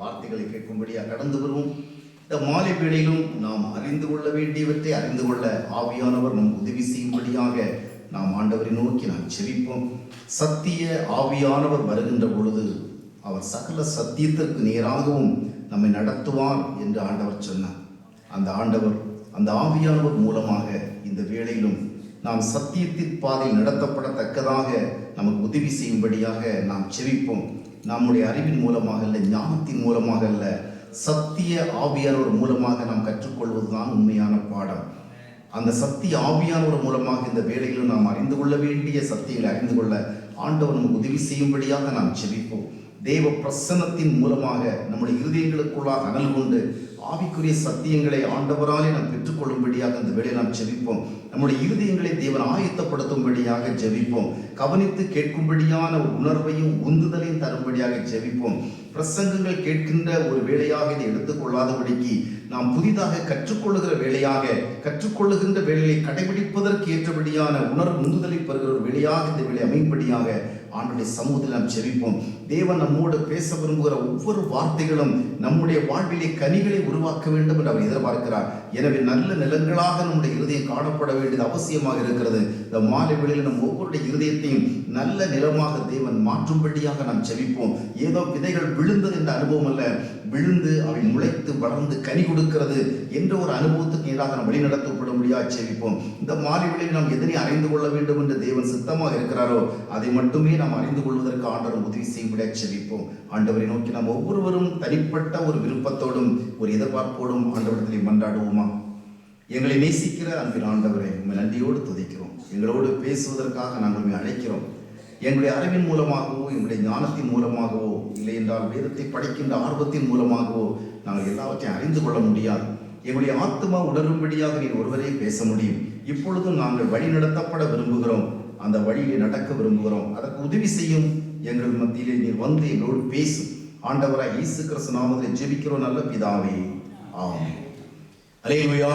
வார்த்தைகளை கேட்கும்படியாக கடந்து வருவோம். இந்த மாலை வேளையிலும் நாம் அறிந்து கொள்ள வேண்டியவற்றை அறிந்து கொள்ள ஆவியானவர் நம் உதவி செய்யும்படியாக நாம் ஆண்டவரை நோக்கி நாம் செபிப்போம். சத்திய ஆவியானவர் வருகின்ற பொழுது அவர் சகல சத்தியத்திற்கு நேராகவும் நம்மை நடத்துவார் என்று ஆண்டவர் சொன்னார். அந்த ஆண்டவர் அந்த ஆவியானவர் மூலமாக இந்த வேளையிலும் நாம் சத்தியத்தின் பாதையில் நடத்தப்படத்தக்கதாக நமக்கு உதவி செய்யும்படியாக நாம் செபிப்போம். நம்முடைய அறிவின் மூலமாக அல்ல, ஞானத்தின் மூலமாக அல்ல, சத்திய ஆவியானவர் மூலமாக நாம் கற்றுக்கொள்வதுதான் உண்மையான பாடம். அந்த சத்திய ஆவியானவர் மூலமாக இந்த வேளையிலும் நாம் அறிந்து கொள்ள வேண்டிய சத்தியங்களை அறிந்து கொள்ள ஆண்டவர் நமக்கு உதவி செய்யும்படியாக நாம் செபிப்போம். தேவ பிரசன்னத்தின் மூலமாக நம்முடைய இருதயங்களுக்குள்ளாக அனல் கொண்டு ஆவிக்குரிய சத்தியங்களை ஆண்டவராலே நாம் பெற்றுக்கொள்ளும்படியாக இந்த வேளையை நாம் ஜெபிப்போம். நம்முடைய இருதயங்களை தேவன் ஆயத்தப்படுத்தும்படியாக ஜெபிப்போம். கவனித்து கேட்கும்படியான உணர்வையும் உந்துதலையும் தரும்படியாக ஜெபிப்போம். பிரசங்கங்கள் கேட்கின்ற ஒரு வேளையாக இதை எடுத்துக்கொள்ளாதபடிக்கு நாம் புதிதாக கற்றுக்கொள்ளுகிற வேளையாக, கற்றுக்கொள்ளுகின்ற வேலையை கடைபிடிப்பதற்கு ஏற்றபடியான உணர்வு உந்துதலை பெறுகிற ஒரு வேளையாக இந்த வேலை அமையும்படியாக ஆண்டுடைய சமூகத்தில் நாம் செபிப்போம். தேவன் நம்மோடு பேச விரும்புகிற ஒவ்வொரு வார்த்தைகளும் நம்முடைய வாழ்விலே கனிகளை உருவாக்க வேண்டும் என்று அவர் எதிர்பார்க்கிறார். எனவே நல்ல நிலங்களாக நம்முடைய இருதயம் காணப்பட வேண்டியது அவசியமாக இருக்கிறது. இந்த மாலை வேளையில் நம் ஒவ்வொருடைய இருதயத்தையும் நல்ல நிலமாக தேவன் மாற்றும்படியாக நாம் செபிப்போம். ஏதோ விதைகள் விழுந்தது என்ற அனுபவம் அல்ல, விழுந்து அவை முளைத்து வளர்ந்து கனி கொடுக்கிறது என்ற ஒரு அனுபவத்துக்கு எதிராக நாம் வழிநடத்தப்படும்படியாக செபிப்போம். இந்த மாலை வேளையில் நாம் எதனை அறிந்து கொள்ள வேண்டும் என்று தேவன் சித்தமாக இருக்கிறாரோ அதை மட்டுமே நாம் அறிந்து கொள்வதற்கு ஆண்டவர் உதவி செய்யும்படியாக செபிப்போம். ஆண்டவரை நோக்கி நாம் ஒவ்வொருவரும் தனிப்பட்ட ஒரு விருப்பத்தோடும் ஒரு எதிர்பார்ப்போடும் ஆண்டவரிடத்திலே மன்றாடுவோமா? எங்களை நேசிக்கிற அன்பின் ஆண்டவரை உண்மை நன்றியோடு துதிக்கிறோம். எங்களோடு பேசுவதற்காக நாங்கள் உண்மை அழைக்கிறோம். எங்களுடைய அறிவின் மூலமாகவோ, எங்களுடைய ஞானத்தின் மூலமாகவோ, இல்லை என்றால் வேதத்தை படிக்கின்ற ஆர்வத்தின் மூலமாகவோ நாங்கள் எல்லாவற்றையும் அறிந்து கொள்ள முடியாது. எங்களுடைய ஆத்மா உணரும்படியாக நீர் ஒருவரே பேச முடியும். இப்பொழுதும் நாங்கள் வழி நடத்தப்பட விரும்புகிறோம், அந்த வழியை நடக்க விரும்புகிறோம். அதற்கு உதவி செய்யும். எங்கள் மத்தியிலே நீர் வந்து எங்களோடு பேசும். ஆண்டவராய் இயேசு கிறிஸ்து நாமத்தில் ஜெபிக்கிறோம் நல்ல பிதாவே, ஆமென். அல்லேலூயா.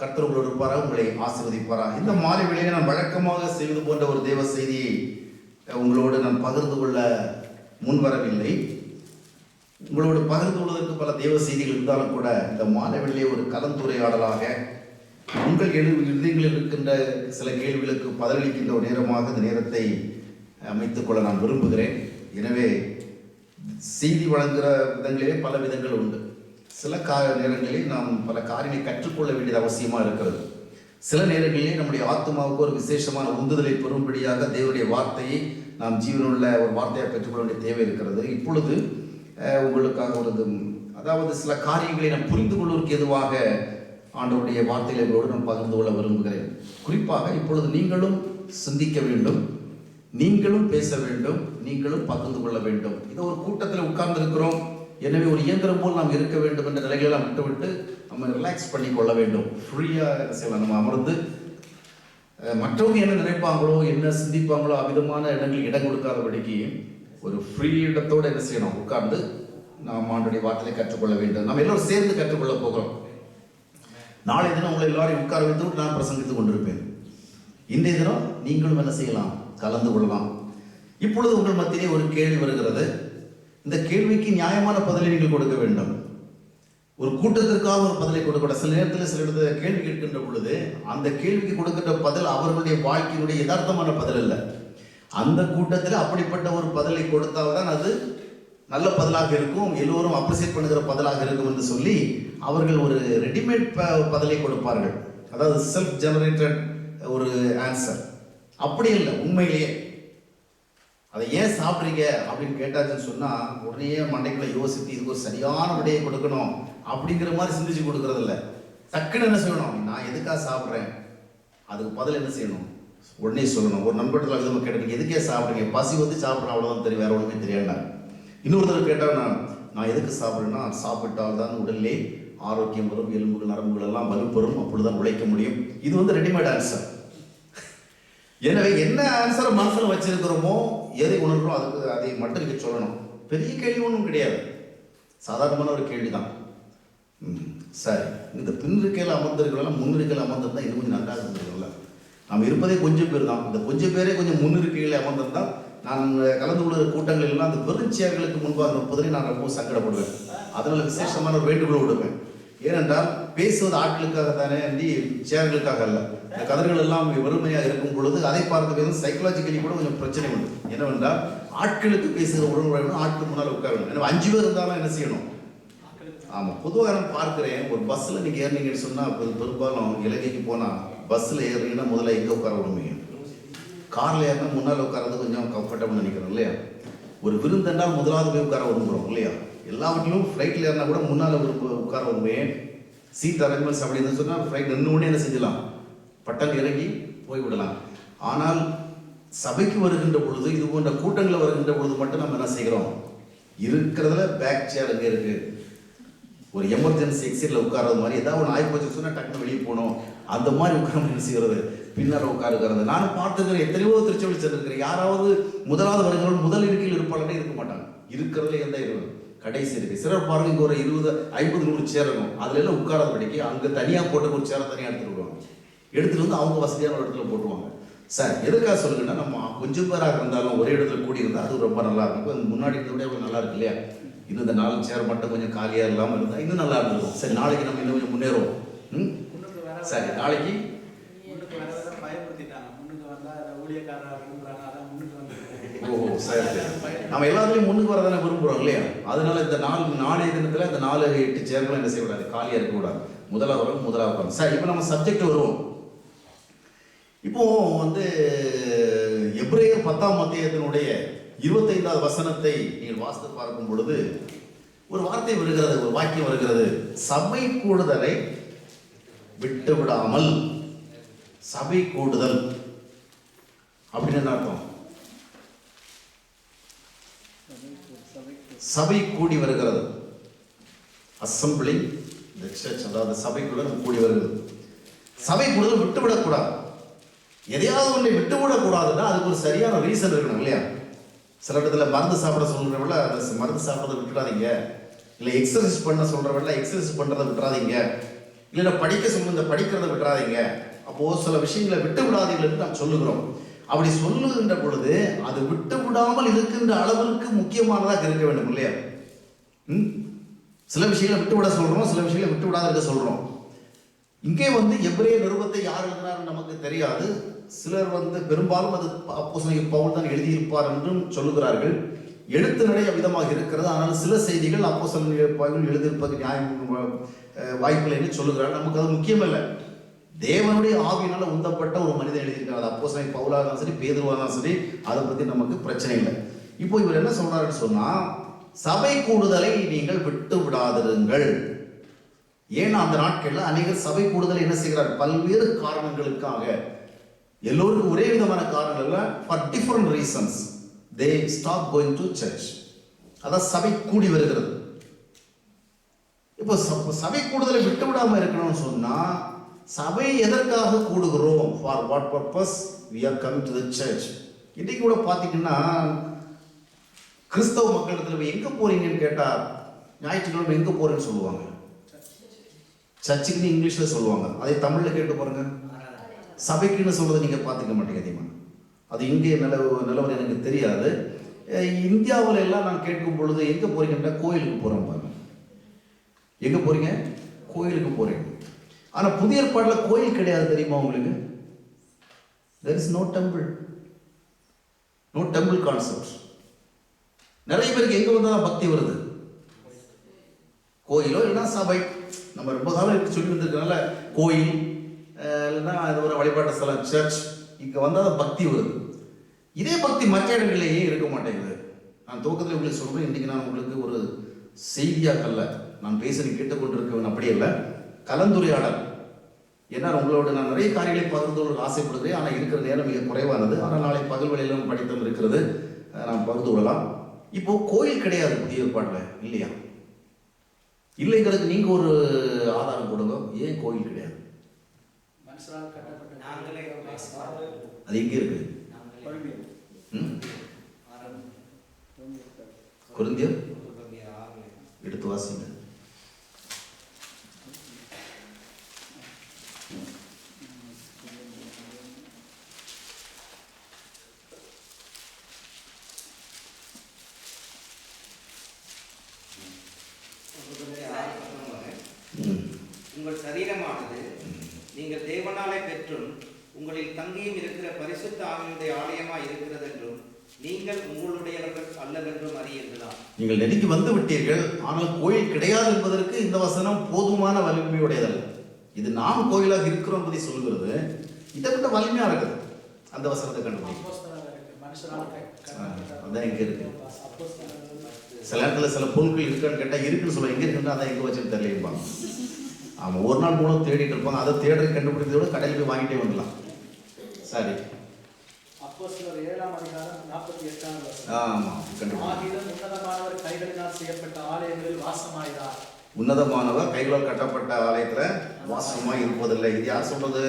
கர்த்தர் உங்களோடு இருப்பாரா, உங்களை ஆசீர்வதிப்பாரா. இந்த மாலை வேளையிலே நான் வழக்கமாக செய்வது போன்ற ஒரு தேவ செய்தியை உங்களோடு நான் பகிர்ந்து கொள்ள முன்வரவில்லை. உங்களோடு பகிர்ந்து கொள்வதற்கு பல தேவ செய்திகள் இருந்தாலும் கூட இந்த மாலை வேளையிலே ஒரு கலந்துரையாடலாக உங்கள் இதயங்களில் இருக்கின்ற சில கேள்விகளுக்கு பதிலளிக்கின்ற ஒரு நேரமாக இந்த நேரத்தை அமைத்துக்கொள்ள நான் விரும்புகிறேன். எனவே செய்தி வழங்குகிற விதங்களிலே பல விதங்கள் உண்டு. சில நேரங்களில் நாம் பல காரியங்களை கற்றுக்கொள்ள வேண்டியது அவசியமாக இருக்கிறது. சில நேரங்களிலே நம்முடைய ஆத்மாவுக்கு ஒரு விசேஷமான உந்துதலை பெறும்படியாக தேவனுடைய வார்த்தையை நாம் ஜீவனுள்ள ஒரு வார்த்தையாக பெற்றுக்கொள்ள வேண்டிய தேவை இருக்கிறது. இப்பொழுது உங்களுக்காக அதாவது சில காரியங்களை நாம் புரிந்து கொள்வதற்கு எதுவாக ஆண்டவருடைய வார்த்தைகளோடு நான் பகிர்ந்து கொள்ள விரும்புகிறேன். குறிப்பாக இப்பொழுது நீங்களும் சிந்திக்க வேண்டும், நீங்களும் பேச வேண்டும், நீங்களும் பகிர்ந்து கொள்ள வேண்டும். இதை ஒரு கூட்டத்தில் உட்கார்ந்து இருக்கிறோம், எனவே ஒரு இயந்திரம் போல் நாம் இருக்க வேண்டும் என்ற நிலைகளெல்லாம் விட்டுவிட்டு நம்ம ரிலாக்ஸ் பண்ணி கொள்ள வேண்டும். ஃப்ரீயாக செய்யலாம். நம்ம அமர்ந்து மற்றவங்க என்ன நினைப்பாங்களோ, என்ன சிந்திப்பாங்களோ அவ்விதமான இடங்களுக்கு இடம் கொடுக்காதபடிக்கு ஒரு ஃப்ரீ இடத்தோடு என்ன செய்யணும், உட்கார்ந்து நாம் ஆண்டுடைய வார்த்தையை கற்றுக்கொள்ள வேண்டும். நம்ம எல்லோரும் சேர்ந்து கற்றுக்கொள்ள போகிறோம். நாளை தினம் உங்களை எல்லாரையும் உட்கார வைத்து நான் பிரசங்கித்துக் கொண்டிருப்பேன். இன்றைய தினம் நீங்களும் என்ன செய்யலாம், கலந்து கொள்ளலாம். இப்பொழுது உங்கள் மத்தியிலே ஒரு கேள்வி வருகிறது. இந்த கேள்விக்கு நியாயமான பதிலை நீங்கள் கொடுக்க வேண்டும். ஒரு கூட்டத்திற்காக ஒரு பதிலை கொடுக்க. சில நேரத்தில் சில இடத்துல கேள்வி கேட்கின்ற பொழுது அந்த கேள்விக்கு கொடுக்கின்ற பதில் அவர்களுடைய வாழ்க்கையினுடைய யதார்த்தமான பதில் அல்ல. அந்த கூட்டத்தில் அப்படிப்பட்ட ஒரு பதிலை கொடுத்தால்தான் அது நல்ல பதிலாக இருக்கும், எல்லோரும் அப்ரிசியேட் பண்ணுகிற பதிலாக இருக்கும் என்று சொல்லி அவர்கள் ஒரு ரெடிமேட் பதிலை கொடுப்பார்கள். அதாவது செல்ஃப் ஜெனரேட்டட் ஒரு ஆன்சர். அப்படி இல்லை, உண்மையிலேயே அதை ஏன் சாப்பிட்றீங்க அப்படின்னு கேட்டாச்சுன்னு சொன்னால் உடனே மண்டைக்குள்ள யோசித்து இதுக்கு ஒரு சரியான விடையை கொடுக்கணும் அப்படிங்கிற மாதிரி சிந்திச்சு கொடுக்கறது இல்லை. டக்குன்னு என்ன செய்யணும், நான் எதுக்காக சாப்பிட்றேன் அதுக்கு பதில் என்ன செய்யணும், உடனே சொல்லணும். ஒரு நண்பர்கள் விதமாக கேட்டீங்க, எதுக்கே சாப்பிட்றீங்க, பசி வந்து சாப்பிட்றேன் அவ்வளோதான் தெரியும், வேற ஒன்றுமே தெரியாண்டா. இன்னொருத்தர் கேட்டால் நான் எதுக்கு சாப்பிட்றேன்னா சாப்பிட்டால் தான் உடலே ஆரோக்கியம் வரும், எலும்புகள் நரம்புகள் எல்லாம் வலுப்பெறும், அப்பொழுதுதான் உழைக்க முடியும். இது வந்து ரெடிமேட் ஆன்சர். எனவே என்ன ஆன்சரை மனசில் வச்சிருக்கிறோமோ, எதை உணர்கிறோம் அதுக்கு அதை மட்டும் நீங்கள் சொல்லணும். பெரிய கேள்வி ஒன்றும் கிடையாது, சாதாரணமான ஒரு கேள்வி தான். சரி, இந்த பின்னிருக்கையில் அமர்ந்திருக்கலாம், முன்னிருக்கையில் அமர்ந்திருந்தால் இன்னும் கொஞ்சம் நன்றாக இருந்திருக்கல. நாம் இருப்பதே கொஞ்சம் பேர் தான். இந்த கொஞ்சம் பேரே கொஞ்சம் முன்னிருக்கையில் அமர்ந்திருந்தால் நான் கலந்து கொள்கிற கூட்டங்கள் எல்லாம் அந்த வெறும் சேர்களுக்கு முன்பாக நிற்பதிலே நான் ரொம்ப சங்கடப்படுவேன். அதனால விசேஷமான ஒரு வேண்டுகோள் விடுவேன். ஏனென்றால் பேசுவது ஆட்களுக்காக தானே அன்றி சேர்களுக்காக அல்ல. இந்த கதர்கள் எல்லாம் வெறுமையாக இருக்கும் பொழுது அதை பார்த்து சைக்கலாஜிக்கலி கூட கொஞ்சம் பிரச்சனை உண்டு. என்னவென்றால் ஆட்களுக்கு பேசுகிற உடனே ஆட்கள் முன்னால் உட்கார வேண்டும். ஏன்னா 5 பேர் இருந்தாலும் என்ன செய்யணும்? ஆமாம். பொதுவாக நான் பார்க்குறேன், ஒரு பஸ்ஸில் நீங்கள் ஏறினீங்கன்னு சொன்னால் பெரும்பாலும் இலங்கைக்கு போனால் பஸ்ஸில் ஏறினீங்கன்னா முதல்ல எங்கே உட்கார விடுவீங்க? காரில் ஏறினா முன்னால் உட்காரது கொஞ்சம் கம்ஃபர்டபுள் நினைக்கிறோம் இல்லையா? ஒரு விருந்தென்றால் முதலாவது போய் உட்கார விரும்புகிறோம் இல்லையா? எல்லாவற்றிலும் ஃப்ளைட்டில் ஏறினா கூட முன்னால் உட்கார விரும்புவேன். சீட் அரேஞ்ச்மெண்ட்ஸ் அப்படின்னு சொன்னால் ஃப்ளைட் நின்று உடனே என்ன செஞ்சலாம்? பட்டன் இறங்கி போய்விடலாம். ஆனால் சபைக்கு வருகின்ற பொழுது, இது போன்ற கூட்டங்களில் வருகின்ற பொழுது மட்டும் நம்ம என்ன செய்கிறோம்? இருக்கிறதுல பேக் சேர் அங்கே இருக்குது. ஒரு எமர்ஜென்சி எக்ஸிட்டில் உட்கார்றது மாதிரி ஏதாவது ஒன்று ஆய்வு சொன்னால் டக்குன்னு வெளியே போகணும், அந்த மாதிரி உட்கார என்ன செய்கிறது? பின்னால் உட்காருக்கிறது. நானும் பார்த்துக்கிறேன், எத்தனையோ திருச்சபை சென்றிருக்கிறேன். யாராவது முதலாவது வருகிறவர்கள் முதல் இருக்கையில் இருப்பாளே இருக்க மாட்டாங்க. இருக்கிறதுல எந்த இருவது கடைசி இருக்கு. சிலர் பாருங்க, இங்கே ஒரு 20, 50, 100 சேர் இருக்கும். அதுல எல்லாம் உட்காராத படிக்க அங்கே தனியாக போட்டு ஒரு சேரை தனியாக எடுத்துட்டு வருவாங்க. எடுத்துட்டு வந்து அவங்க வசதியான ஒரு இடத்துல போட்டுருவாங்க. சார் எதுக்காக சொல்லுங்கன்னா, நம்ம கொஞ்சம் பேராக இருந்தாலும் ஒரே இடத்துல கூடி இருந்தால் அது ரொம்ப நல்லா இருக்கும். முன்னாடி இருந்தபடியே அவ்வளோ நல்லா இருக்கு இல்லையா? இன்னும் இந்த 4 சேர் மட்டும் கொஞ்சம் காலியாக இல்லாமல் இருந்தால் இன்னும் நல்லா இருந்திருக்கும். சரி, நாளைக்கு நம்ம இன்னும் கொஞ்சம் முன்னேறுவோம். சரி, நாளைக்கு சரி, நம்ம எல்லாத்துலேயும் முன்னுக்கு வரதானே விரும்புகிறோம் இல்லையா? அதனால இந்த நாளைய தினத்தில் இந்த 4-8 சேர்களும் என்ன செய்யக்கூடாது? காலியாக இருக்கக்கூடாது. முதலாவது. சரி, இப்போ நம்ம சப்ஜெக்ட் வருவோம். இப்போ எபிரேயர் 10ஆம் அத்தியாயத்தினுடைய 25வது வசனத்தை நீங்கள் வாசித்து பார்க்கும் பொழுது ஒரு வார்த்தை வருகிறது, ஒரு வாக்கியம் வருகிறது. சபை கூடுதலை விட்டு விடாமல். சபை கூடுதல் அப்படின்னு என்ன அர்த்தம்? சபை கூடி வருகிறது. அசம்பிளி தி சர்ச், அதாவது சபைக்குள்ள கூடி வருகிறது. சபை கூடுதல் விட்டுவிடக்கூடாது. எதையாவது ஒன்றை விட்டுவிடக்கூடாதுன்னா அதுக்கு ஒரு சரியான ரீசன் இருக்கணும் இல்லையா? சில இடத்துல மருந்து சாப்பிட சொல்றவங்கள மருந்து சாப்பிட்றதை விட்டுறாதீங்க, இல்லை எக்ஸசைஸ் பண்ண சொல்றவங்கள எக்ஸசைஸ் பண்றதை விட்டுறாதீங்க, இல்லை படிக்க சொல்லுங்க படிக்கிறத விட்டுறாதீங்க. அப்போ சில விஷயங்களை விட்டு விடாதீங்கன்னு நாம் சொல்லுகிறோம். அப்படி சொல்லுகின்ற பொழுது அது விட்டு விடாமல் இருக்கின்ற அளவிற்கு முக்கியமானதாக இருக்க வேண்டும் இல்லையா? சில விஷயங்களை விட்டு விட சொல்றோம், சில விஷயங்களை விட்டு விடாத இருக்க சொல்றோம். இங்கே எபிரேய நிருபத்தை யார் எழுதினார் நமக்கு தெரியாது. சிலர் பெரும்பாலும் அது அப்போஸ்தலன் பவுல் தான் எழுதியிருப்பார் என்றும் சொல்லுகிறார்கள். எழுத்து நடை விதமாக இருக்கிறது. ஆனால் சில செய்திகள் அப்போஸ்தலன் பவுல் எழுதியிருப்பது நியாயம் வாய்ப்பில்லை என்று சொல்லுகிறார்கள். நமக்கு அது முக்கியமல்ல. தேவனுடைய ஆவியினால உந்தப்பட்ட ஒரு மனிதன் எழுதியிருக்கிறார். அது அப்போஸ்தலன் பவுலாக இருந்தாலும் சரி, பேதுருவாக இருந்தாலும் சரி, அதை பற்றி நமக்கு பிரச்சனை இல்லை. இப்போ இவர் என்ன சொல்றாருன்னு சொன்னா, சபை கூடுதலை நீங்கள் விட்டு விடாதிருங்கள். ஏன்னா அந்த நாட்களில் அநேகர் சபை கூடுதலை என்ன செய்கிறார்? பல்வேறு காரணங்களுக்காக, எல்லோருக்கும் ஒரே விதமான காரணங்கள், for different reasons they stop going to church. அதான் சபை கூடி வருகிறது. இப்போ சபை கூடுதலை விட்டு விடாம இருக்கணும்னு சொன்னா, சபை எதற்காக கூடுகிறோம்? For what purpose we are coming to the church. இன்னைக்கு கூட பார்த்தீங்கன்னா, கிறிஸ்தவ மக்களிடத்தில் எங்க போறீங்கன்னு கேட்டா, ஞாயிற்றுக்கிழமை எங்க போறேன்னு சொல்லுவாங்க. சர்ச்சுக்குன்னு இங்கிலீஷ்ல சொல்லுவாங்க. அதை தமிழ்ல கேட்டு பாருங்க. சபைக்குன்னு சொல்றதை நீங்க பார்த்துக்க மாட்டீங்க அதிகமா. அது இங்கே நிலவரம் எனக்கு தெரியாது. இந்தியாவில் எல்லாம் நான் கேட்கும் பொழுது எங்க போறீங்கன்னா, கோயிலுக்கு போறோம் பாருங்க. எங்க போறீங்க? கோயிலுக்கு போறீங்க. ஆனா புதிய ஏற்பாடுல கோயில் கிடையாது, தெரியுமா உங்களுக்கு? there is no temple concept. நிறைய பேருக்கு எங்க வந்தா பக்தி வருது? கோயிலோ இல்லைன்னா சபை. நம்ம ரொம்ப காலம் இப்படி சொல்லி வந்திருக்கனால கோயில் இல்லைன்னா அது ஒரு வழிபாட்டு ஸ்தலம் சர்ச், இங்க வந்தால் பக்தி வருது. இதே பக்தி மற்ற இடங்களிலேயே இருக்க மாட்டேங்குது. நான் துவக்கத்தில் உங்களுக்கு சொல்றேன், இன்னைக்கு நான் உங்களுக்கு ஒரு செய்தியாக்கல்ல நான் பேசி கேட்டுக்கொண்டிருக்கேன், அப்படி இல்லை, கலந்துரையாடல். ஏன்னா உங்களோட நான் நிறைய காரியங்களை பகிர்ந்து கொள்ள ஆசைப்படுகிறேன். ஆனால் இருக்கிற நேரம் மிக குறைவானது. ஆனால் நாளை பகல் வேளையிலும் படித்தம் இருக்கிறது, நாம் பகிர்ந்து கொள்ளலாம். இப்போ கோயில் கிடையாது புதிய ஏற்பாட்டில், இல்லையா? இல்லைங்கிறதுக்கு நீங்க ஒரு ஆதாரம் கொடுங்க. ஏன் கோயில் கிடையாது? அது எங்க இருக்கு? கொரிந்தியர் எடுத்து வாசிங்க. தேவனாலே பெற்றும் உங்களில் தங்கியும் இருக்கிற பரிசுத்த ஆவியுடைய ஆலயமாய் இருக்கிறது என்றும் நீங்கள் உங்களுடையவர்கள் அல்லவென்றும் அறியீர்களாம். நீங்கள் நெருங்கி வந்து விட்டீர்கள், ஆனால் கோயில் கிடையாது என்பதற்கு இந்த வசனம் போதுமான வலிமையுடையதல்ல. இது நாம் கோயிலாக இருக்கிறோம் என்பதை சொல்கிறது. இதை விட வலிமையா இருக்குது அந்த வசனத்தை கண்டுபிடிக்கும். அதான் எங்க இருக்கு. சில இடத்துல சில பொருட்கள் இருக்கான்னு கேட்டா இருக்குன்னு சொல்லுவாங்க, எங்க இருக்குன்னா அதான் எங்க வச்சுன்னு தெரியலைம்பாங்க. ஆமா, ஒரு நாள் மூலம் தேடிட்டு இருப்பாங்க. அதை தேடுறது கண்டுபிடிக்கிறத விட கடையில் போய் வாங்கிட்டே வந்துடலாம். சரி, அப்போஸ்தலர் 7ஆம் அதிகாரம் 48ஆம் வசனம். ஆமா, ஆகிலும் உன்னதமானவர் கைகளினால் செய்யப்பட்ட ஆலயங்களில் வாசமாயிறார். உன்னதமானவர் கைகளால் கட்டப்பட்ட ஆலயத்துல வாசமாய் இருப்பதில்லை. இது யார் சொல்றது?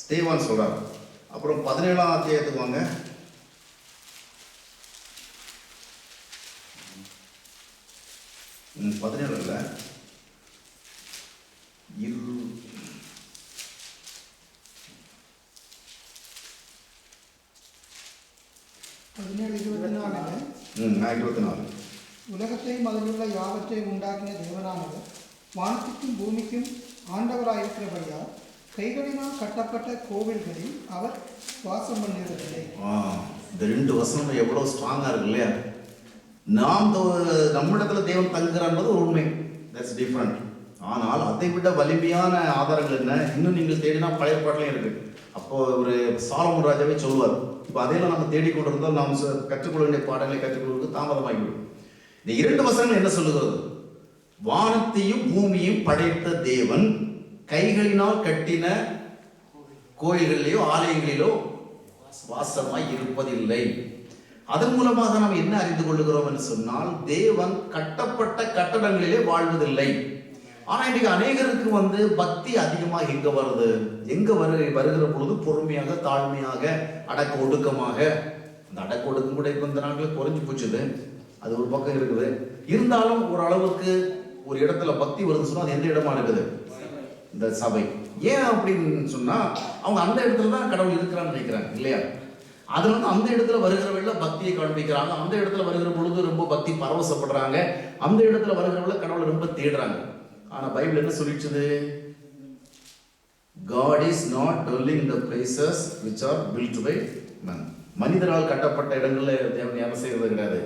ஸ்தேவான் சொல்றார். அப்புறம் 17ஆம் அத்தியாயத்துக்கு வாங்க. 17 இல்ல, 24. உலகத்தையும் அதிலுள்ள யாவற்றையும் உண்டாக்கின தேவனானவர் வானத்திற்கும் பூமிக்கும் ஆண்டவராயிருக்கிறபடியால் கைகளினால் கட்டப்பட்ட கோவில்களில் அவர் வாசம் பண்ணுவதில்லை. இந்த 2 வசனம் எவ்வளவு ஸ்ட்ராங்கா இருக்கு இல்லையா? நம்மிடத்துல தேவன் தங்குகிறார் என்பது உண்மை, தட்ஸ் டிஃபரண்ட். ஆனால் அதை விட வலிமையான ஆதாரங்கள் என்ன? இன்னும் நீங்கள் தேடினா பழைய பாட்டிலையும் இருக்கு. அப்போ ஒரு சாலமோன் ராஜாவே சொல்லுவார், இப்போ அதையெல்லாம் நம்ம தேடிக்கொண்டிருந்தால் நாம் கற்றுக்கொள்ள வேண்டிய பாடங்களை கற்றுக்கொள்வதற்கு தாமதமாகிவிடும். இந்த 2 வசனங்கள் என்ன சொல்லுகிறது? வானத்தையும் பூமியையும் படைத்த தேவன் கைகளினால் கட்டின கோயில்களிலோ ஆலயங்களிலோ வாசமாய் இருப்பதில்லை. அதன் மூலமாக நாம் என்ன அறிந்து கொள்ளுகிறோம் என்று சொன்னால், தேவன் கட்டப்பட்ட கட்டடங்களிலே வாழ்வதில்லை. ஆனா இன்னைக்கு அநேகருக்கு பக்தி அதிகமாக எங்க வருது? எங்க வருகிற பொழுது பொறுமையாக, தாழ்மையாக, அடக்க ஒடுக்கமாக. அந்த அடக்க ஒடுக்கம் கூட இப்ப இந்த நாட்கள் குறைஞ்சு போச்சுது. அது ஒரு பக்கம் இருக்குது. இருந்தாலும் ஒரு அளவுக்கு ஒரு இடத்துல பக்தி வருதுன்னு சொன்னா அது எந்த இடமா இருக்குது? இந்த சபை. ஏன் அப்படின்னு சொன்னா, அவங்க அந்த இடத்துல தான் கடவுள் இருக்கிறான்னு நினைக்கிறாங்க இல்லையா? அதுல அந்த இடத்துல வருகிறவங்கள பக்தியை காண்பிக்கிறாங்க. அந்த இடத்துல வருகிற பொழுது ரொம்ப பக்தி பரவசப்படுறாங்க. அந்த இடத்துல வருகிறவங்கள கடவுளை ரொம்ப தேடுறாங்க. ஆனா பைபிள் என்ன சொல்லிடுச்சு? God is not dwelling in the places which are built by man. மனிதரால் கட்டப்பட்ட இடங்கள்ல தேவன் என்ன செய்யறது கிடையாது,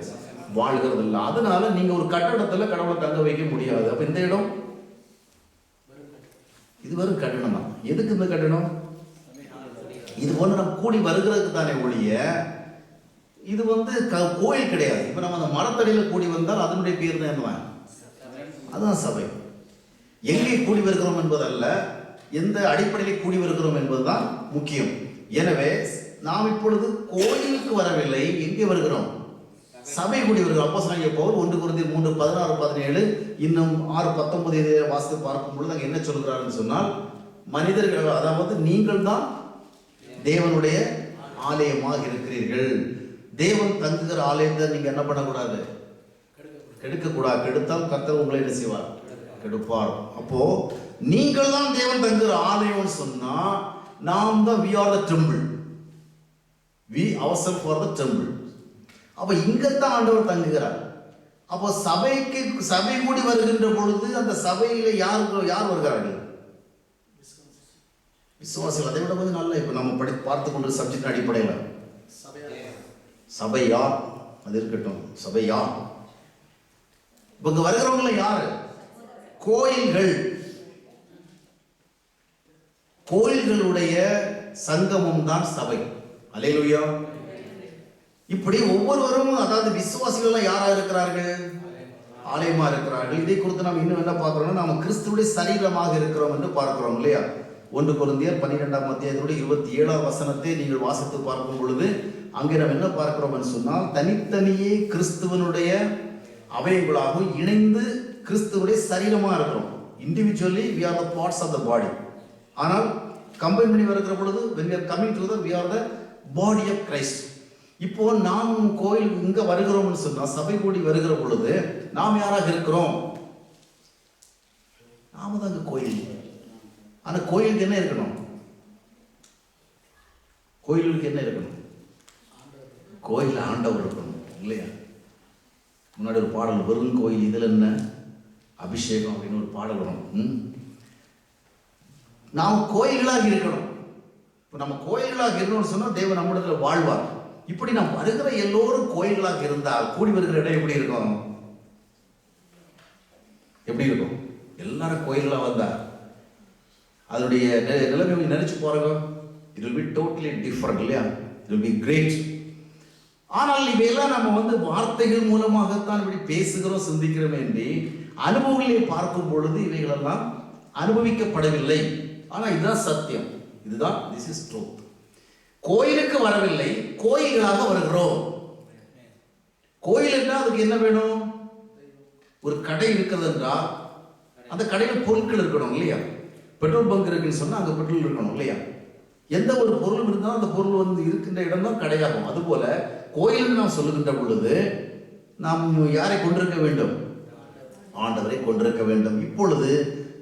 வாழ்கிறது இல்லை. அதனால நீங்க ஒரு கட்டடத்துல கடவுளை தங்க வைக்க முடியாது. அப்ப இந்த இடம் இது வெறும் கட்டணம் தான். எதுக்கு இந்த கட்டணம்? இது போன்று நம்ம கூடி வருகிறதுக்கு தானே ஒழிய இது கோயில் கிடையாது. இப்ப நம்ம அந்த மரத்தடியில கூடி வந்தால் அதனுடைய பேர் தான் என்ன? அதுதான் சபை. எங்கே கூடி வருகிறோம் என்பதல்ல, எந்த அடிப்படையில் கூடி வருகிறோம் என்பதுதான் முக்கியம். எனவே நாம் இப்பொழுது கோயிலுக்கு வரவில்லை, எங்கே வருகிறோம்? சபை கூடி வருகிறோம். அப்போஸ்தலனாகிய பவுல் 1 கொரிந்தியர் 3:16-17 இன்னும் 6:19 வாசித்து பார்க்கும் பொழுது அங்கே என்ன சொல்கிறார்னு சொன்னால், மனிதர்கள், அதாவது நீங்கள் தான் தேவனுடைய ஆலயமாக இருக்கிறீர்கள். தேவன் தங்குகிற ஆலயத்தை நீங்க என்ன பண்ணக்கூடாது? கெடுக்கக்கூடாது. கெடுத்தால் கர்த்தர் உங்களை என்ன செய்வார்? கெடுப்பார். அப்போ நீங்கள் தான் தேவன் தங்குகிற ஆலயம்னு சொன்னா, நாம் தான் we are the temple, we ourselves are the temple. அப்ப இங்கத்தான் ஆண்டவர் தங்குகிறார். அப்போ சபை கூடி வருகின்ற பொழுது அந்த சபையில யார் வருகிறார்கள்? விசுவாசிகள். அதை விட கொஞ்சம் நல்ல இப்ப நம்ம பார்த்து கொண்டு சப்ஜெக்ட் அடிப்படையில் சபை யார்? அது இருக்கட்டும். சபை யார்? இப்ப இங்க வருகிறவங்க யாரு? கோயில்கள். கோயில்களுடைய சங்கமம் தான் சபை. அல்லேலூயா. இப்படி ஒவ்வொருவரும், அதாவது விசுவாசிகள் யாரா இருக்கிறார்கள்? ஆலயமா இருக்கிறார்கள். இதை குறித்து நாம் இன்னும் என்ன பார்க்கிறோம்னா, நாம கிறிஸ்துவுடைய சரீரமாக இருக்கிறோம் என்று பார்க்கிறோம் இல்லையா? 1 கொரிந்தியர் 12ஆம் அத்தியாயத்தோட 27ஆம் வசனத்தை நீங்கள் வாசித்து பார்க்கும் பொழுது அங்கே நாம் என்ன பார்க்கிறோம் என்று சொன்னால், தனித்தனியே கிறிஸ்துவனுடைய அவயங்களாக இணைந்து கிறிஸ்துவுடைய சரீரமா இருக்கிறோம். Individually we are the parts of the body. ஆனால் கம்பைன் பண்ணி வருகிற பொழுது when we are coming together we are the body of Christ. இப்போ நாம் கோயில் இங்க வருகிறோம்னு சொன்னா, சபை கூடி வருகிற பொழுது நாம் யாராக இருக்கிறோம்? நாம தாங்க கோயில். ஆனா கோயிலுக்கு என்ன இருக்கணும்? கோயிலுக்கு என்ன இருக்கணும்? கோயில் ஆண்டவர் இருக்கணும் இல்லையா? முன்னாடி ஒரு பாடல், வெறும் கோயில் இதில் என்ன அபிஷேகம் அப்படின்னு ஒரு பாடல் வரும். நாம் கோயில்களாக இருக்கணும். இப்போ நம்ம கோயில்களாக இருக்கணும்னு சொன்னால் தேவன் நம்மிடத்தில் வாழ்வார். இப்படி நாம் வருகிற எல்லோரும் கோயில்களாக இருந்தால் கூடி வருகிற இடம் எப்படி இருக்கும்? எப்படி இருக்கும்? எல்லாரும் கோயில்களாக வந்தா அதனுடைய நிலைமை நினைச்சு போறாங்க. It will be totally different இல்லையா? It will be great. ஆனால் இவையெல்லாம் நம்ம வார்த்தைகள் மூலமாகத்தான் இப்படி பேசுகிறோம், சிந்திக்கிறோம் என்று அனுபவங்களை பார்க்கும் பொழுது இவைகளெல்லாம் அனுபவிக்கப்படவில்லை. ஆனால் இதுதான் சத்தியம், இதுதான் திஸ் இஸ் ட்ரூத். கோயிலுக்கு வரவில்லை, கோயில்களாக வருகிறோம். கோயிலுன்னா அதுக்கு என்ன வேணும்? ஒரு கடை இருக்கிறது என்றால் அந்த கடையில் பொருட்கள் இருக்கணும் இல்லையா? பெட்ரோல் பங்க் இருக்குன்னு சொன்னா அங்க பெட்ரோல் இருக்கணும் இல்லையா? எந்த ஒரு பொருளும் இருந்தாலும் அந்த பொருள் இருக்கின்ற இடம் தான் கடையாகும். அதுபோல கோயில் நாம் சொல்லுகின்ற பொழுது நாம் யாரை கொண்டிருக்க வேண்டும்? ஆண்டவரை கொண்டிருக்க வேண்டும். இப்பொழுது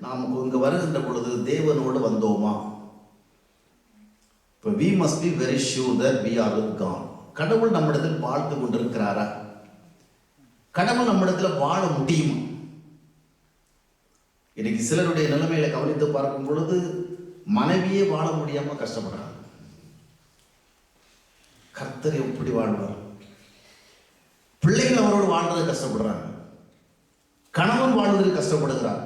நாம் இங்கு வருகின்ற பொழுது தேவனோடு வந்தோமா? இப்போ we must be very sure that we are with God. கடவுள் நம்மிடத்தில் வாழ்ந்து கொண்டிருக்கிறாரா? கடவுள் நம்மிடத்தில் வாழ முடியுமா? இன்னைக்கு சிலருடைய நிலைமைகளை கவனித்து பார்க்கும் பொழுது மனைவியே வாழ முடியாம கஷ்டப்படுறாங்க. கர்த்தர் எப்படி வாழ்வார்? பிள்ளைகள் அவரோடு வாழ்றது கஷ்டப்படுறாங்க. கணவன் வாழ்வதற்கு கஷ்டப்படுகிறார்.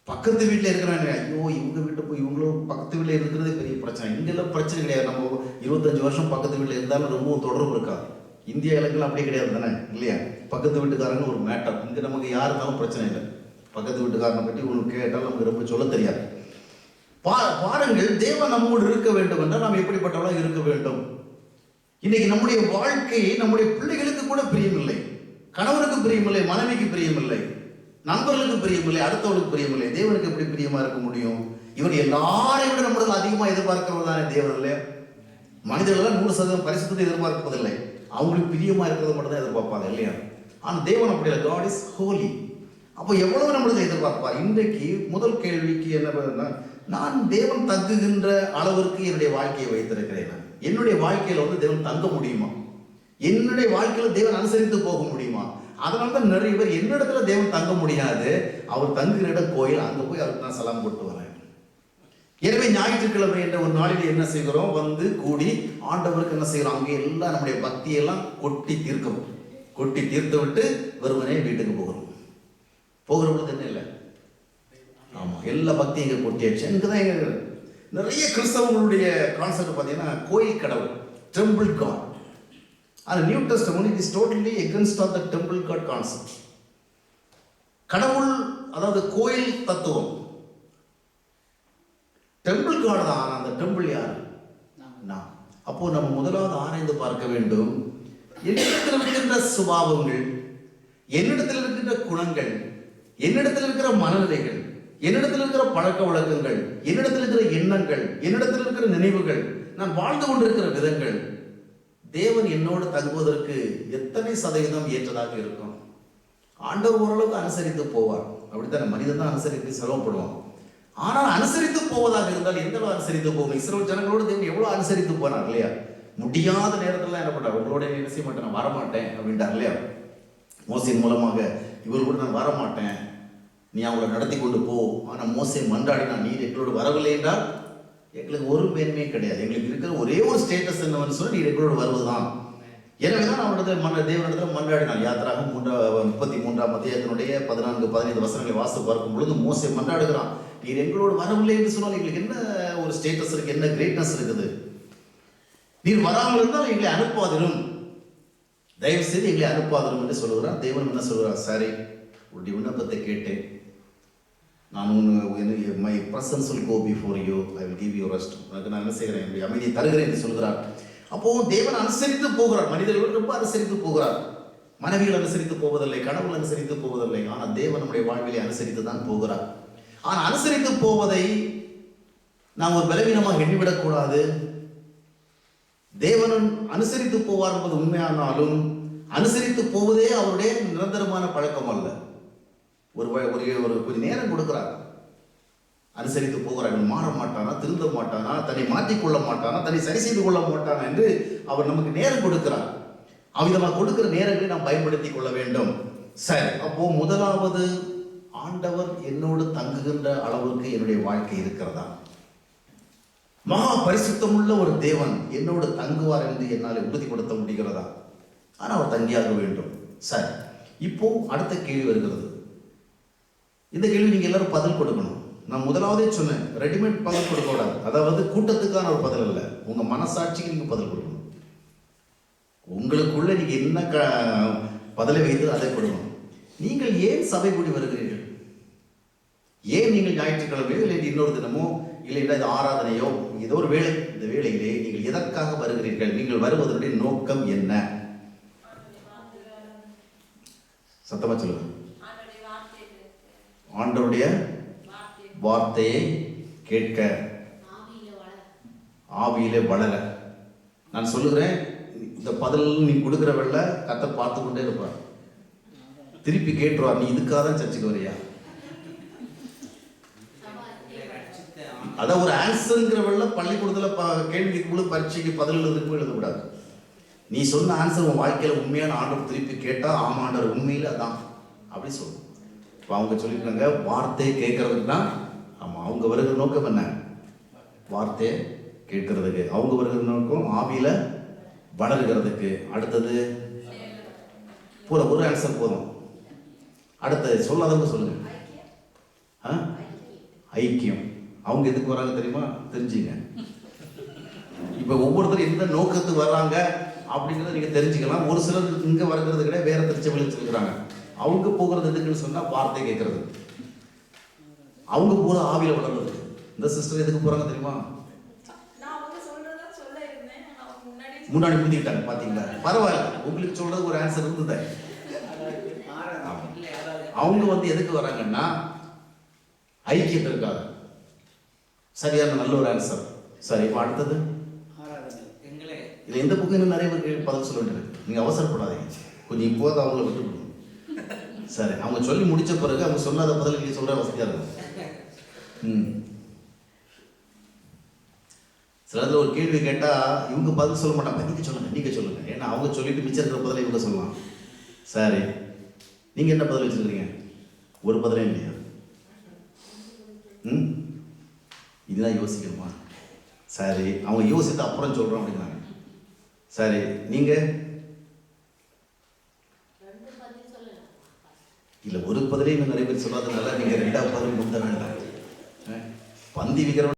பக்கத்து வீட்டில் இருக்கிறாங்க, ஐயோ இவங்க வீட்டு போய் இவங்களும் பக்கத்து வீட்டில் இருக்கிறதே பெரிய பிரச்சனை. இங்கெல்லாம் பிரச்சனை கிடையாது. நம்ம 25 வருஷம் பக்கத்து வீட்டில் இருந்தாலும் ரொம்பவும் தொடர்பு இருக்காது. இந்தியா இலக்கெல்லாம் அப்படியே கிடையாது தானே இல்லையா? பக்கத்து வீட்டுக்காரங்க ஒரு மேட்டர். இங்கே நமக்கு யார் இருந்தாலும் பிரச்சனை இல்லை. பக்கத்து வீட்டுக்காரனை பற்றி உங்களுக்கு கேட்டால் நமக்கு ரொம்ப சொல்ல தெரியாது. பாருங்கள், தேவன் நம்மோடு இருக்க வேண்டும் என்றால் நாம் எப்படிப்பட்டவர்களாக இருக்க வேண்டும்? இன்னைக்கு நம்முடைய வாழ்க்கை நம்முடைய பிள்ளைகளுக்கு கூட பிரியமில்லை, கணவனுக்கு பிரியமில்லை, மனைவிக்கு பிரியமில்லை, நண்பர்களுக்கு பிரியமில்லை, அடுத்தவர்களுக்கு பிரியமில்லை. தேவனுக்கு எப்படி பிரியமா இருக்க முடியும்? இவர் எல்லாரையும் விட நம்மளுக்கு அதிகமாக எதிர்பார்க்கிறவர் தானே தேவன் இல்லையா? மனிதர்கள் 100% பரிசுத்தத்தை எதிர்பார்ப்பதில்லை, அவங்களுக்கு பிரியமா இருக்கிறத மட்டும் தான் எதிர்பார்ப்பாங்க இல்லையா? ஆனால் தேவன் அப்படி இல்லை. God is holy. அப்போ எவ்வளவு நம்மளுக்கு எதிர்பார்ப்பார்? இன்றைக்கு முதல் கேள்விக்கு என்ன, நான் தேவன் தங்குகின்ற அளவிற்கு என்னுடைய வாழ்க்கையை வைத்திருக்கிறேன். என்னுடைய வாழ்க்கையில தேவன் தங்க முடியுமா? என்னுடைய வாழ்க்கையில தேவன் அனுசரித்து போக முடியுமா? அதனால்தான் நிறைய பேர் என்னிடத்துல தேவன் தங்க முடியாது, அவர் தங்குகிற இடம் கோயில், அங்க போய் அவருக்கு நான் சலாம் போட்டு வரேன். எனவே ஞாயிற்றுக்கிழமை என்ற ஒரு நாளில் என்ன செய்கிறோம்? கூடி ஆண்டவருக்கு என்ன செய்கிறோம்? அங்கே எல்லாம் நம்முடைய பக்தியெல்லாம் கொட்டி தீர்க்கிறோம். கொட்டி தீர்த்து விட்டு வெறுமனே வீட்டுக்கு போகிறோம். போகிற பொழுது என்ன இல்லை, ஆமா எல்லா பக்தியும் இங்கே கொட்டியாச்சு. இங்கதான் எங்க நிறைய கிறிஸ்தவங்களுடைய கான்செப்ட் பார்த்தீங்கன்னா கோயில் கடவுள், டெம்பிள் காட். அது new testament it is totally against of the temple god concept. கடவுள் அதாவது கோயில் தத்துவம் டெம்பிள் காட் தான். அந்த டெம்பிள் யார்? நான். அப்போ நம்ம முதலாவது ஆராய்ந்து பார்க்க வேண்டும், என்னிடத்தில் இருக்கின்ற சுபாவங்கள், என்னிடத்தில் இருக்கின்ற குணங்கள், என்னிடத்தில் இருக்கிற மனநிலைகள், என்னிடத்தில் இருக்கிற பழக்க வழக்கங்கள், என்னிடத்தில் இருக்கிற எண்ணங்கள், என்னிடத்தில் இருக்கிற நினைவுகள், நான் வாழ்ந்து கொண்டிருக்கிற விதங்கள் தேவன் என்னோடு தங்குவதற்கு எத்தனை சதவீதம் ஏற்றதாக இருக்கும்? ஆண்டவர் ஓரளவுக்கு அனுசரித்து போவார். அப்படித்தானே? மனிதன் தான் அனுசரித்து செலவுப்படுவான். ஆனால் அனுசரித்து போவதாக இருந்தால் எந்த அளவு அனுசரித்து போகும்? இஸ்ரவேல் ஜனங்களோடு தேவன் எவ்வளவு அனுசரித்து போனார் இல்லையா? முடியாத நேரத்துல என்ன பண்ணார்? உங்களோட என்ன செய்ய மாட்டேன், நான் வரமாட்டேன் அப்படின்ட்டார் இல்லையா? மோசையின் மூலமாக இவர் கூட நான் வரமாட்டேன், நீ அவங்களை நடத்தி கொண்டு போ. ஆனால் மோசே மன்றாடினா, நீர் எங்களோடு வரவில்லை என்றால் எங்களுக்கு ஒரு மேன்மையே கிடையாது. எங்களுக்கு இருக்கிற ஒரே ஒரு ஸ்டேட்டஸ் என்னவென்னு சொல்லி நீர் எங்களோடு வருவதுதான். எனவேதான் அவனிடத்தில் தேவனிடத்தில் மன்றாடினான். யாத்திராக 33ஆம் அத்தியாயத்தினுடைய 14-15 வசனங்களை வாசித்து பார்க்கும் பொழுது மோசே மன்றாடுகிறான், நீர் எங்களோடு வரவில்லை என்று சொன்னால் எங்களுக்கு என்ன ஒரு ஸ்டேட்டஸ் இருக்கு, என்ன கிரேட்னஸ் இருக்குது? நீர் வராமல் இருந்தால் எங்களை அனுப்பாதிரும், தயவு செய்து எங்களை அனுப்பாதிரும் என்று சொல்லுகிறார். தேவன் என்ன சொல்கிறார்? சரி, உன்னுடைய விண்ணப்பத்தை கேட்டேன், நான் my presence will go before you, I will give you rest. உனக்கு நான் என்ன செய்கிறேன், என்னுடைய அமைதியை தருகிறேன் என்று சொல்கிறார். அப்போ தேவன் அனுசரித்து போகிறார். மனிதர்கள் ரொம்ப அனுசரித்து போகிறார். மனைவிகள் அனுசரித்து போவதில்லை, கடவுள் அனுசரித்து போவதில்லை. ஆனால் தேவன் நம்முடைய வாழ்விலை அனுசரித்து தான் போகிறார். ஆனால் அனுசரித்து போவதை நாம் ஒரு பலவீனமாக எண்ணிவிடக்கூடாது. தேவன் அனுசரித்து போவார் என்பது உண்மையானாலும் அனுசரித்து போவதே அவருடைய நிரந்தரமான பழக்கம் அல்ல. ஒரு கொஞ்சம் நேரம் கொடுக்கிறார், அனுசரித்து போகிறார். மாற மாட்டானா, திருந்த மாட்டானா, தன்னை மாற்றிக்கொள்ள மாட்டானா, தன்னை சரி செய்து கொள்ள மாட்டானா என்று அவர் நமக்கு நேரம் கொடுக்கிறார். அவ்விதமாக கொடுக்கிற நேரங்களை நாம் பயன்படுத்தி கொள்ள வேண்டும். சரி, அப்போ முதலாவது, ஆண்டவர் என்னோடு தங்குகின்ற அளவுக்கு என்னுடைய வாழ்க்கை இருக்கிறதா? மகா பரிசுத்தமுள்ள ஒரு தேவன் என்னோடு தங்குவார் என்று என்னால் உறுதிப்படுத்த முடிகிறதா? ஆனால் அவர் தங்கியாக வேண்டும். சரி, இப்போ அடுத்த கேள்வி வருகிறது. இந்த கேள்வி நீங்க எல்லாரும் பதில் கொடுக்கணும். நான் முதலாவதே சொன்னேன், ரெடிமேட் பதில் கொடுக்க கூடாது. அதாவது கூட்டத்துக்கான ஒரு பதில் அல்ல, உங்க மனசாட்சிக்கு நீங்க பதில் கொடுக்கணும். உங்களுக்குள்ள நீங்க என்ன பதிலை வைத்து அதை கொடுக்கணும். நீங்கள் ஏன் சபை கூடி வருகிறீர்கள்? ஏன் நீங்கள் ஞாயிற்றுக்கிழமையோ இல்லை இன்னொரு தினமோ இல்லை இது ஆராதனையோ ஏதோ ஒரு வேலை, இந்த வேளையிலே நீங்கள் எதற்காக வருகிறீர்கள்? நீங்கள் வருவதனுடைய நோக்கம் என்ன? சத்தமா சொல்லுங்க. ஆண்டவருடைய வார்த்தையை கேட்க, ஆவியிலே வளர. நான் சொல்லுகிறேன், இந்த பதில் நீ கொடுக்கிற வெள்ள கர்த்தர் பார்த்து கொண்டே இருப்பார். திருப்பி கேட்டுருவார், நீ இதுக்காக தான் சர்ச்சுக்கு வரியா? அதான் ஒரு ஆன்சருங்கிற வெள்ள பள்ளிக்கூடத்தில் கேள்வி கேட்கும்போது பரீட்சைக்கு பதில் எழுதுக்கு எழுதக்கூடாது. நீ சொன்ன ஆன்சர் உன் வாழ்க்கையில் உண்மையான ஆண்டவர் திருப்பி கேட்டா, ஆமா ஆண்டவர் உண்மையில் அதான் அப்படி சொல்லணும். இப்போ அவங்க சொல்லியிருக்காங்க வார்த்தையை கேட்கறதுக்கு தான். ஆமா, அவங்க வருகிற நோக்கம் என்ன? வார்த்தையை கேட்கறதுக்கு. அவங்க வருகிற நோக்கம் ஆவியில வளர்கிறதுக்கு. அடுத்தது ஒரு ஆன்சர் போதும். அடுத்தது சொல்லாதவங்க சொல்லுங்க. ஐக்கியம். அவங்க எதுக்கு வராங்க தெரியுமா? தெரிஞ்சுங்க. இப்ப ஒவ்வொருத்தரும் எந்த நோக்கத்துக்கு வர்றாங்க அப்படிங்கிறத நீங்க தெரிஞ்சுக்கலாம். ஒரு சிலர் இங்க வருகிறது கிடையாது, வேற திருச்சபையில் வச்சிருக்கிறாங்க. அவங்க போகிறது எதுக்குன்னு சொன்னா வார்த்தை கேட்கறது. அவங்க போற ஆவியில வளர்றது. இந்த சிஸ்டர் எதுக்கு போறாங்க தெரியுமா? முன்னாடி முந்திக்கிட்டாங்க. பாத்தீங்களா? பரவாயில்ல, உங்களுக்கு சொல்றது ஒரு ஆன்சர் இருந்தது. அவங்க எதுக்கு வராங்கன்னா ஐக்கியத்திற்காக. சரியான நல்ல ஒரு ஆன்சர். சரி, இப்போ அடுத்தது இதுல எந்த புக்கு இன்னும் நிறைய பேருக்கு பதில் சொல்ல வேண்டியிருக்கு. நீங்க அவசரப்படாதீங்க, கொஞ்சம் இப்போது அவங்கள விட்டுக்கணும். சரி, அவங்க சொல்லி முடிச்ச பிறகு அவங்க சொல்லாத பதில் நீங்க சொல்ற வசதியா இருக்கும். சிலத்துல ஒரு கேள்வி கேட்டா இவங்க பதில் சொல்ல மாட்டாங்க. நீங்க சொல்லுங்க. ஏன்னா அவங்க சொல்லிட்டு மிச்சம் இருக்கிற பதிலை இவங்க சொல்லலாம். சரி, நீங்க என்ன பதில் வச்சிருக்கீங்க? ஒரு பதிலே இல்லையா? இதுதான் யோசிக்கணுமா? சரி, அவங்க யோசித்து அப்புறம் சொல்றோம் அப்படின்னாங்க. சரி, நீங்க இல்ல ஒரு பதிலே இன்னும் நிறைய பேர் சொல்லாதனால நீங்க ரெண்டாவது பதில் முந்த வேண்டாம். பந்தி விக்கிற